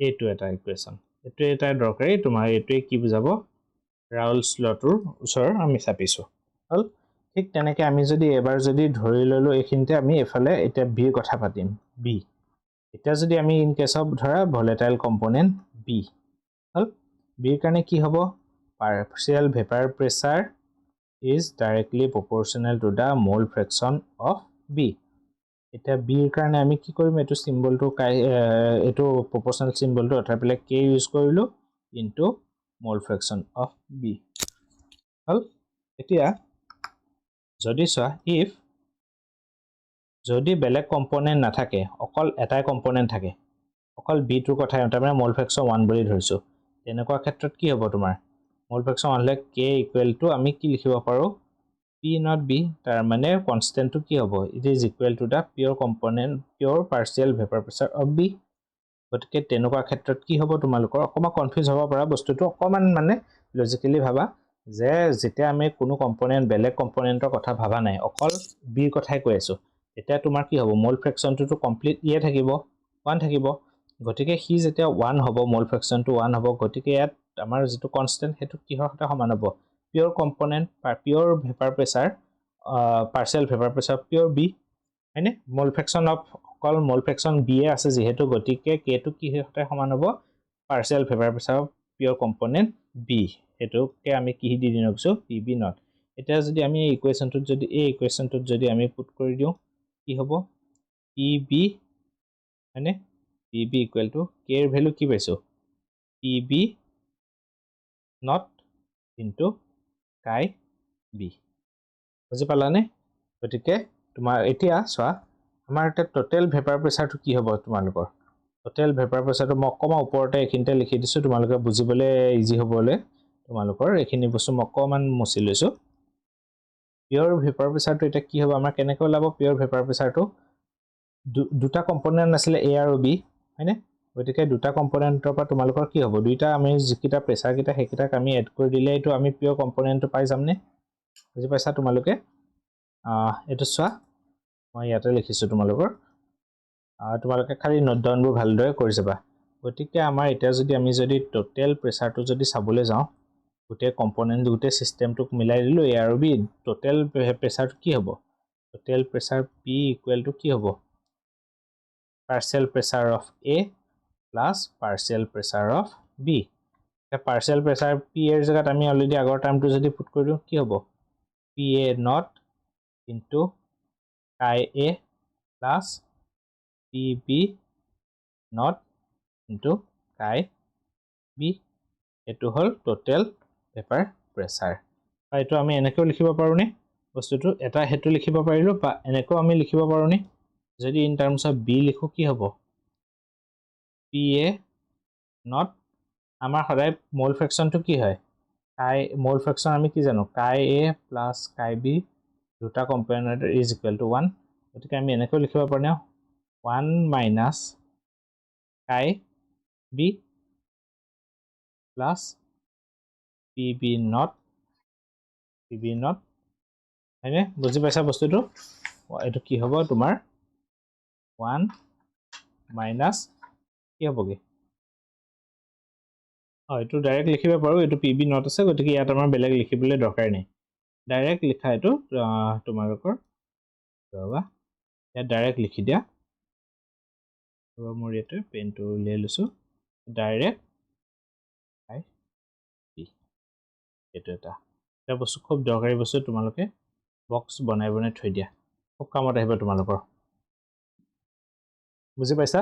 এটো এটা ইকুৱেচন এটো এটা দৰকাৰী তোমাৰ এটোৱে কি বুজাব ৰাউলছ লটোৰ উচৰ আমি চাপিছো হল ঠিক তেনেকে আমি যদি এবাৰ যদি ধৰি ললো এখিনতে আমি এফালে এটা বি কথা পাতিম বি এটা যদি আমি ইন কেস অফ ধৰা ভলেটাইল কম্পোনেন্ট বি হল বিৰ কাৰণে কি হ'ব partial vapour pressure is directly proportional to the mole fraction of B এটা b এর কাৰণে আমি কি কৰিম এটো সিম্বলটো এটো proportional সিম্বলটো অথা পেলে k ইউজ কৰিলো into mole fraction of B হল এতিয়া যদি চোৱা if যদি বেলেগ কম্পোনেন্ট নাথাকে অকল এটাই কম্পোনেন্ট থাকে অকল B টোৰ কথা তাৰমানে mole fraction 1 বুলি ধৰিছো তেনেকুৱা ক্ষেত্ৰত কি হ'ব তোমাৰ mole fraction 1 হলে k equal to আমি কি লিখিব পাৰো P not B তাৰ মানে কনস্ট্যান্ট টো কি হ'ব it is equal to the pure partial vapor pressure of B গতিকে তেনেকুৱা ক্ষেত্ৰত কি হ'ব তোমালোকৰ অকমা কনফিউজ হ'ব পৰা বস্তুটো অকমান মানে লজিক্যালি ভাবা যে যেতিয়া আমি কোনো কম্পোনেন্ট বেলেগ কম্পোনেন্টৰ কথা ভাবা নাই অকল B কথাই কৈ আছো এতিয়া তোমাৰ কি হ'ব মোল ফ্ৰেকশনটো কমপ্লিট ইয়ে থাকিব 1 থাকিব গতিকে হি যেতিয়া 1 হ'ব মোল ফ্ৰেকশনটো 1 হ'ব গতিকে ইয়াত আমাৰ যেটো কনস্ট্যান্ট হেতু কিহৰ সৈতে সমান হ'ব pure component pure vapour প্ৰেসাৰ পাৰ্শিয়াল vapour প্ৰেসাৰ pure B হয়নে মোল ফ্ৰেকশন অফ অকল মোল ফ্ৰেকশন B এ আছে যেহেতু গতিকে k টো কিহৰ সৈতে সমান হ'ব পাৰ্শিয়াল ভেপাৰ প্ৰেসাৰ পিওর কম্পোনেন্ট B হেতুকে আমি কি দি দিনকছো PB নট এটা যদি আমি এই ইকুৱেচনটোত যদি আমি পুট কৰি দিও কি হ'ব PB মানে PB equal to k এর ভ্যালু কি পাইছো PB not into chi B বুজি পালানে গতিকে তোমাৰ এতিয়া চোৱা আমাৰ এটা টোটাল ভেপাৰ প্ৰেসাৰটো কি হ'ব তোমালোকৰ টোটাল ভেপাৰ প্ৰেসাৰটো মই অকমা ওপৰতে এখিনতে লিখি দিছো তোমালোকে বুজিবলে ইজি হ'বলে তোমালোকৰ এখিনি বস্তু মই অকমান মুছি লৈছো পিওৰ ভেপাৰ প্ৰেসাৰটো এটা কি হ'ব আমাৰ কেনেকৈ ওলাব পিওৰ ভেপাৰ প্ৰেসাৰটো দুটা কম্পোনেন্ট আছিল A আৰু B হয়নে গতিকে দুটা কম্পোনেন্টৰ পৰা তোমালোকৰ কি হ'ব দুইটা আমি যিকিটা প্ৰেসাৰ কিটা হেকিটাক আমি এড কৰি দিলে এটো আমি পিওৰ কম্পোনেন্টটো পাই যামনে বুজি পাইছা তোমালোকে এটো চোৱা মই ইয়াতে লিখিছো তোমালোকৰ তোমালোকে খালি নোট ডাউনবোৰ ভালদৰে কৰি যাবা গতিকে আমাৰ এটা যদি আমি যদি টোটাল প্ৰেসাৰটো যদি চাবলৈ যাওঁ গোটে কম্পোনেন্ট গোটে সিস্টেমটোক মিলাই দিলো A আৰু B টোটাল প্ৰেসাৰটো কি হ'ব টোটাল প্ৰেসাৰ P ইকুৱেল টু কি হ'ব partial pressure of A plus partial pressure of B এটা partial pressure P এর জায়গাত আমি অলরেডি আগৰ টাৰ্মটো যদি পুট কৰি দিও কি হ'ব PA not into chi A plus PB not into chi B এটো হল টোটাল ভেপার প্রেসার এটো আমি এনেকৈ লিখিব পাৰো নে বস্তুটো এটা হেতু লিখিব পাৰিলো বা এনেকৈ আমি লিখিব পাৰো নে যদি ইন টাৰ্মস অফ B লিখো কি হ'ব PA not আমাৰ সদায় মোল ফ্ৰেকশনটো কি হয় chi মোল ফ্ৰেকশন আমি কি জানো chi A plus chi B দুটা কম্পোনেন্ট is equal to 1 গতিকে আমি এনেকৈ লিখিব পাৰো না 1 minus chi B plus PB not হয়নে বুজি পাইছা বস্তুটো এটো কি হ'ব তোমাৰ 1 minus কি হ'বগে এটো ডাইৰেক্ট লিখিব পাৰো এটো PB not আছে গতিকে ইয়াত আমাৰ বেলেগ লিখিবলৈ দৰকাৰ নাই ডাইৰেক্ট লিখা এটো তোমালোকৰ ৰবা ইয়াত ডাইৰেক্ট লিখি দিয়া মোৰ ইয়াতে পেনটো উলিয়াই লৈছো ডাইৰেক্ট আই বি এটো এটা বস্তু খুব দৰকাৰী বস্তু তোমালোকে বক্স বনাই থৈ দিয়া খুব কামত আহিব তোমালোকৰ বুজি পাইছা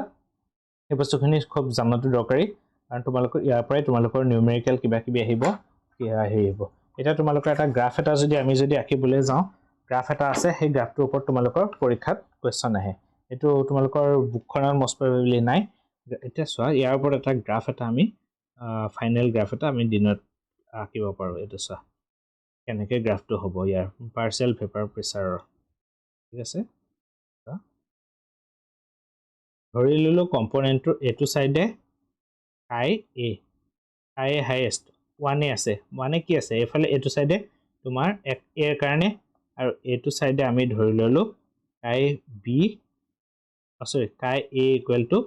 এই বস্তুখিনি খুব জানাটো দৰকাৰী কাৰণ তোমালোকৰ ইয়াৰ পৰাই তোমালোকৰ নিউমেৰিকেল কিবা কিবি আহিব এটা তোমালোকৰ এটা গ্ৰাফ এটা যদি আমি যদি আঁকিবলৈ যাওঁ গ্ৰাফ এটা আছে সেই গ্ৰাফটোৰ ওপৰত তোমালোকৰ পৰীক্ষাত কোৱেশ্চন আহে এটো তোমালোকৰ বুকখনত মোষ্ট প্ৰবাবলি নাই এটা চোৱা ইয়াৰ ওপৰত এটা গ্ৰাফ এটা আমি ফাইনাল গ্ৰাফ এটা আমি দিনত আঁকিব পাৰো এটো চোৱা কেনেকৈ গ্ৰাফটো হ'ব ইয়াৰ পাৰ্শিয়াল ভেপাৰ প্ৰেসাৰৰ ঠিক আছে ধৰি ললো কম্পোনেন্টৰ এটো সাইডে chi A হাইয়েস্ট 1 এ আছে মানে কি আছে এফালে এটো সাইডে তোমাৰ A এৰ কাৰণে আৰু এটো সাইডে আমি ধৰি ললো chi B chi A equal to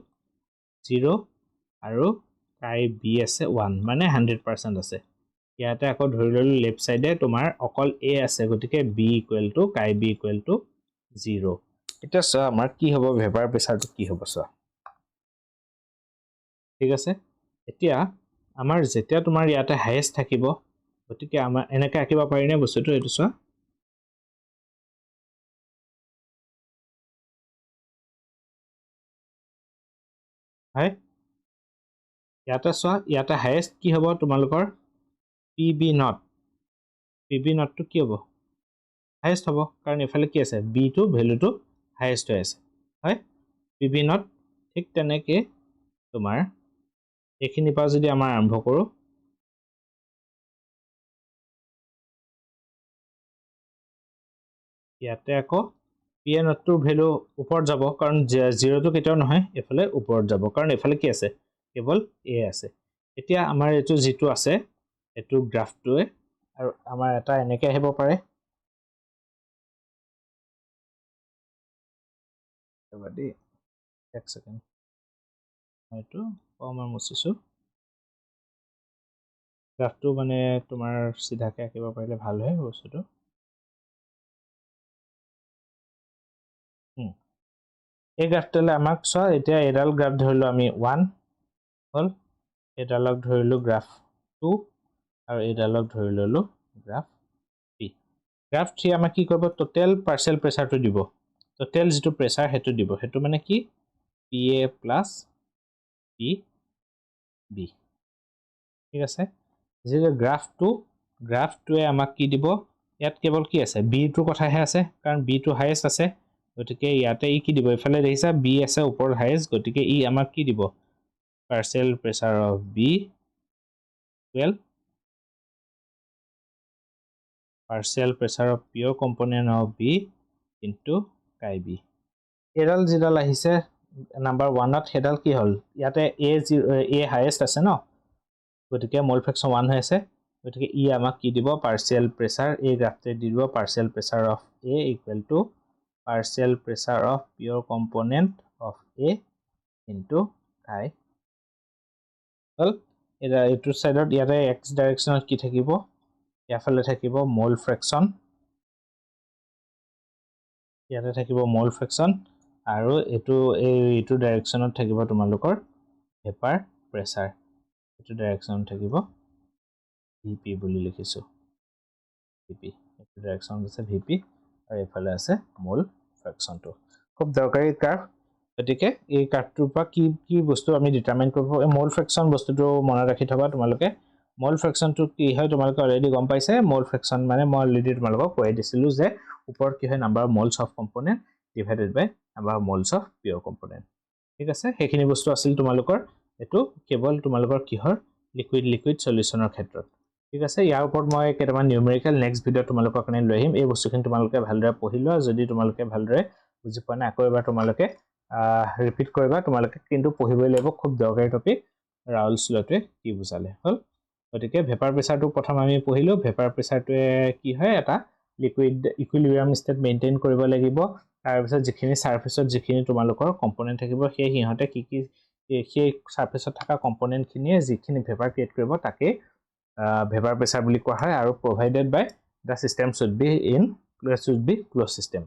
0 আৰু chi B আছে 1 মানে 100% আছে ইয়াতে আকৌ ধৰি ললো লেফট সাইডে তোমাৰ অকল A আছে গতিকে B equal to chi B equal to 0 এটা চোৱা আমাৰ কি হ'ব ভেপাৰ প্ৰেসাৰটো কি হ'ব চোৱা ঠিক আছে এতিয়া আমাৰ যেতিয়া তোমাৰ ইয়াতে হাইয়েস্ট থাকিব গতিকে আমাৰ এনেকৈ আঁকিব পাৰি নে বস্তুটো এটো চোৱা হয় ইয়াতে চোৱা ইয়াতে হাইয়েষ্ট কি হ'ব তোমালোকৰ PB নট টো কি হ'ব হাইয়েষ্ট হ'ব কাৰণ এফালে কি আছে B টো ভ্যালুটো হাইয়েষ্ট হৈ আছে হয় PB নট ঠিক তেনেকৈ তোমাৰ এইখিনি পৰা যদি আমাৰ আৰম্ভ কৰোঁ ইয়াতে আকৌ PA নটটোৰ ভ্যালু ওপৰত যাব কাৰণ 0 টো কেতিয়াও নহয় এফালে ওপৰত যাব কাৰণ এফালে কি আছে কেৱল A আছে এতিয়া আমাৰ এটো যেটো আছে এটো গ্ৰাফটোৱে আৰু আমাৰ এটা এনেকৈ আহিব পাৰে এবাদি এক সেকেন্ড হয়তো আমাৰ মুছিছো গ্ৰাফটো মানে তোমাৰ সিধাকে আঁকিব পাৰিলে ভাল হয় বস্তুটো এই গ্ৰাফটোলে আমাক চোৱা এতিয়া এডাল গ্ৰাফ ধৰিলো আমি 1 হল এডালক ধৰিলো গ্ৰাফ 2 আৰু এডালক ধৰি ললো গ্ৰাফ 3 গ্ৰাফ 3 আমাক কি কৰিব টোটাল পাৰ্শিয়াল প্ৰেসাৰটো দিব টোটাল যেটো প্ৰেসাৰ হেতু দিব হেতু মানে কি PA প্লাস PB ঠিক আছে যে গ্ৰাফ 2 আমাক কি দিব ইয়াত কেৱল কি আছে B টোৰ কথাহে আছে কাৰণ B টো হাইয়েষ্ট আছে গতিকে ইয়াতে ই কি দিব ইফালে দেখিছা B আছে ওপৰত হাইয়েষ্ট গতিকে ই আমাক কি দিব partial pressure of B 12 partial pressure of pure component of B into chi B এডাল যেডাল আহিছে নাম্বার 1 ত হেডাল কি হল ইয়াতে A হাইয়েষ্ট আছে ন গতিকে মোল ফ্ৰেকশন 1 হৈ আছে গতিকে ই আমাক কি দিব পাৰ্শিয়াল প্ৰেসাৰ এই গ্ৰাফতে দি দিব partial pressure of A equal to partial pressure of pure component of A into chi হল এটা এইটো সাইডত ইয়াতে x ডাইৰেকশনত কি থাকিব ইয়াফালে থাকিব মোল ফ্ৰেকশন ইয়াতে থাকিব মোল ফ্ৰেকশন আৰু এইটো ডাইৰেকশনত থাকিব তোমালোকৰ ভেপাৰ প্ৰেসাৰ এইটো ডাইৰেকশনত থাকিব VP বুলি লিখিছো VP এইটো ডাইৰেকশনত আছে VP আৰু এফালে আছে মোল ফ্ৰেকশনটো খুব দৰকাৰী কাৰ্ভ গতিকে এই কাৰ্ভটোৰ পৰা কি বস্তু আমি ডিটাৰমাইন কৰিব মোল ফ্ৰেকশন বস্তুটো মনত ৰাখি থবা তোমালোকে মোল ফ্ৰেকশনটো কি হয় তোমালোকে অলৰেডি গম পাইছে মোল ফ্ৰেকশন মানে মই অলৰেডি তোমালোকক কৈ দিছিলো যে ওপৰত কি হয় number of moles of component divided by number of moles of pure component ঠিক আছে সেইখিনি বস্তু আছিল তোমালোকৰ এটো কেৱল তোমালোকৰ কিহৰ লিকুইড সলিউশনৰ ক্ষেত্ৰত ঠিক আছে ইয়াৰ ওপৰত মই কেইটামান নিউমেৰিকেল নেক্সট ভিডিও তোমালোকৰ কাৰণে লৈ আহিম এই বস্তুখিনি তোমালোকে ভালদৰে পঢ়িলোৱা যদি তোমালোকে ভালদৰে বুজি পোৱা নাই আকৌ এবাৰ তোমালোকে ৰিপিট কৰিবা তোমালোকে কিন্তু পঢ়িবই লাগিব খুব দৰকাৰী টপিক ৰাউলছ লটোৱে কি বুজালে হল গতিকে ভেপাৰ প্ৰেসাৰটো প্ৰথম আমি পঢ়িলো ভেপাৰ প্ৰেসাৰটোৱে কি হয় এটা লিকুইড ইকুইলিব্ৰিয়াম ষ্টেট মেইনটেইন কৰিব লাগিব তাৰ পিছত যিখিনি সাৰফেসত যিখিনি তোমালোকৰ কম্পোনেন্ট থাকিব সেই হিহতে কি সেই সাৰফেসত থকা কম্পোনেন্ট খিনিয়ে যিখিনি ভেপাৰ ক্ৰিয়েট কৰিব তাকে ভেপাৰ প্ৰেসাৰ বুলি কোৱা হয় আৰু provided by the system should be close system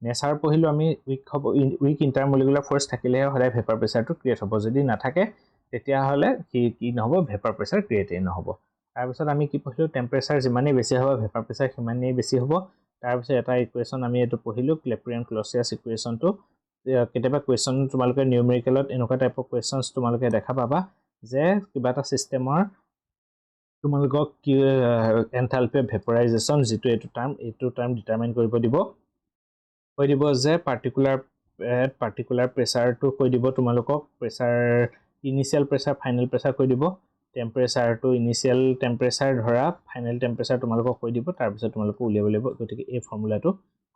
nature পঢ়িলো আমি উইক ইন্টাৰমলিকুলাৰ ফোৰ্স থাকিলেহে হলে ভেপাৰ প্ৰেসাৰটো ক্ৰিয়েট হ'ব যদি নাথাকে তেতিয়া হলে কি নহব ভেপাৰ প্ৰেসাৰ ক্ৰিয়েট নহব তাৰ পিছত আমি কি পঢ়িলো টেম্পাৰেচাৰ যিমানেই বেছি হ'ব ভেপাৰ প্ৰেসাৰ সিমানেই বেছি হ'ব তাৰ পিছত এটা ইকুৱেশ্যন আমি এটো পঢ়িলো ক্লেপৰিয়ান ক্লছিয়াছ ইকুৱেশ্যনটো কেতিয়াবা কোৱেশ্যন তোমালোকে নিউমেৰিকেলত এনেকুৱা টাইপৰ কোৱেশ্যনছ তোমালোকে দেখা পাবা যে কিবা এটা সিস্টেমৰ তোমালোকক কি এনথালপি অফ ভেপৰাইজেশ্যন যেটো এইটো টাৰ্ম ডিটাৰমাইন কৰিব দিব কৈ দিব যে পাৰ্টিকুলাৰ প্ৰেসাৰটো কৈ দিব তোমালোকক প্ৰেসাৰ ইনিশিয়াল প্ৰেসাৰ ফাইনেল প্ৰেসাৰ কৈ দিব টেম্পাৰেচাৰটো ইনিশিয়াল টেম্পাৰেচাৰ ধৰা ফাইনেল টেম্পাৰেচাৰ তোমালোকক কৈ দিব তাৰ পিছত তোমালোকে উলিয়াব লাগিব গতিকে এই ফৰ্মুলাটো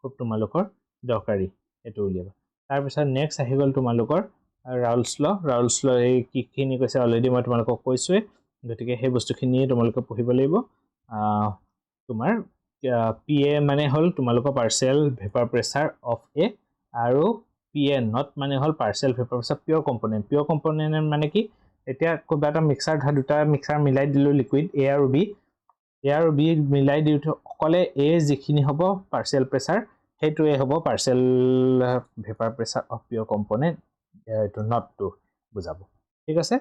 খুব তোমালোকৰ দৰকাৰী এটো উলিয়াবা তাৰ পিছত নেক্সট আহি গল তোমালোকৰ ৰাউলছ ল এই কিখিনি কৈছে অলৰেডি মই তোমালোকক কৈছোৱে গতিকে সেই বস্তুখিনিয়ে তোমালোকে পঢ়িব লাগিব তোমাৰ PA মানে হল তোমালোকৰ পাৰ্শিয়াল ভেপাৰ প্ৰেসাৰ অফ A আৰু PA নট মানে হল পাৰ্শিয়াল ভেপাৰ প্ৰেসাৰ পিওৰ কম্পোনেন্ট মানে কি এতিয়া কোবা এটা মিক্সাৰ ধৰা দুটা মিক্সাৰ মিলাই দিলো লিকুইড A আৰু B মিলাই দিওতে অকলে A যিখিনি হ'ব পাৰ্শিয়াল প্ৰেসাৰ হেতুৱে হ'ব পাৰ্শিয়াল ভেপাৰ প্ৰেসাৰ অফ পিওর কম্পোনেন্ট এটো নট টু বুজাব ঠিক আছে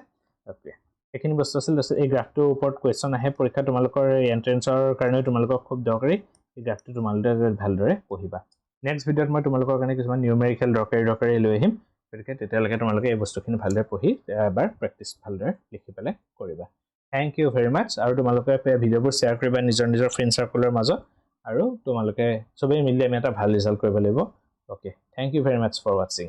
ওকে এখিনি বস্তু আছিল এই গ্ৰাফটোৰ ওপৰত কোৱেশ্চন আহে পৰীক্ষা তোমালোকৰ এন্ট্ৰেন্সৰ কাৰণে তোমালোকক খুব দৰকাৰী এই গ্ৰাফটো তোমালোকে ভালদৰে পঢ়িবা নেক্সট ভিডিওত মই তোমালোকৰ কাৰণে কিছুমান নিউমেৰিকেল দৰকাৰী লৈ আহিম গতিকে তেতিয়ালৈকে তোমালোকে এই বস্তুখিনি ভালদৰে পঢ়ি এবাৰ প্ৰেক্টিচ ভালদৰে লিখি পেলাই কৰিবা থ্যাংক ইউ ভেৰি মাছ আৰু তোমালোকে ভিডিঅ'বোৰ শ্বেয়াৰ কৰিবা নিজৰ নিজৰ ফ্ৰেণ্ড চাৰ্কলৰ মাজত আৰু তোমালোকে চবেই মিলি আমি এটা ভাল ৰিজাল্ট কৰিব লাগিব okay thank you very much for ৱাচিং